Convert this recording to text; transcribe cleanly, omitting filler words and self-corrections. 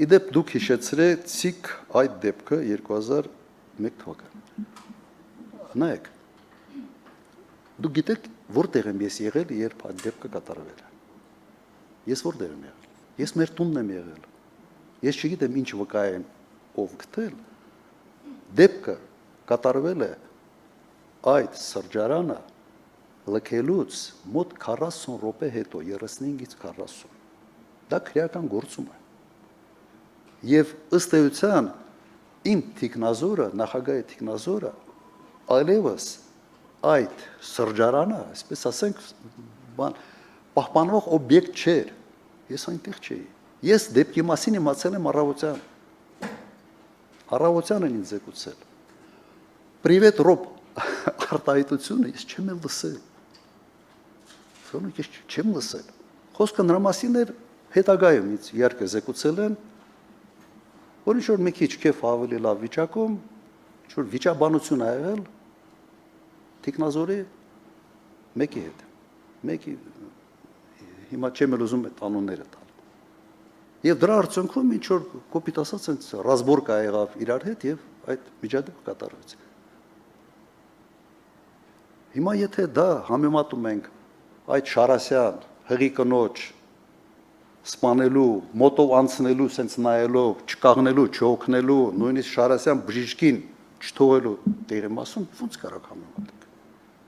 Իդեպ դուք հիշեցրեցիք այդ դեպքը 2001 թվականին։ Նայեք, դուք գիտեք, որտեղ եմ ես եղել, երբ այդ դեպքը կատարվել է։ Ես որտեղ եմ եղել։ Ես մեր տունն եմ եղել։ Ես չգիտեմ ինչ վկա են ով գտել։ Դեպքը կատարվել է այդ սրճարանը լքելուց մոտ 40 րոպե հետո, 35-ից 40։ Դա քրեական գործում է։ Եվ ըստ էության իմ թիկնազորը, նախագահի թիկնազորը այլևս այդ սրճարանը, այսպես ասենք, պահպանվող օբյեկտ չէր։ Ես այնտեղ չէի։ Ես դեպքի մասին իմացել եմ առավոտյան։ Առավոտյան են ինձ զեկուցել։ Պրիվետ Ռոբ արտահայտությունը ես չեմ էլ լսել։ Ես չեմ լսել։ Խոսքը նրա մասին էր հետագայում ինձ իհարկե զեկուցել են, որ ինչ-որ մի քիչ քեֆ ավելի լավ վիճակում, ինչ-որ վիճաբանություն ա եղել թիկնազորի մեկի հետ։ Մեկի հիմա չեմ էլ ուզում այդ անունները տալ։ Եվ դրա արդյունքում ինչ-որ կոպիտ ասած այնց ռազմորկա եղավ իրար հետ եւ այդ միջադեպը կատարվեց։ Հիմա եթե դա համեմատում ենք այդ Շարասյան հղի կնոջ սպանելու, մոտով անցնելու, սենց նայելով, չկաղնելու, չօգնելու, նույնիսկ Շարասյան բժիշկին չթողելու տեղի մասում ո՞նց կարող համեմատենք։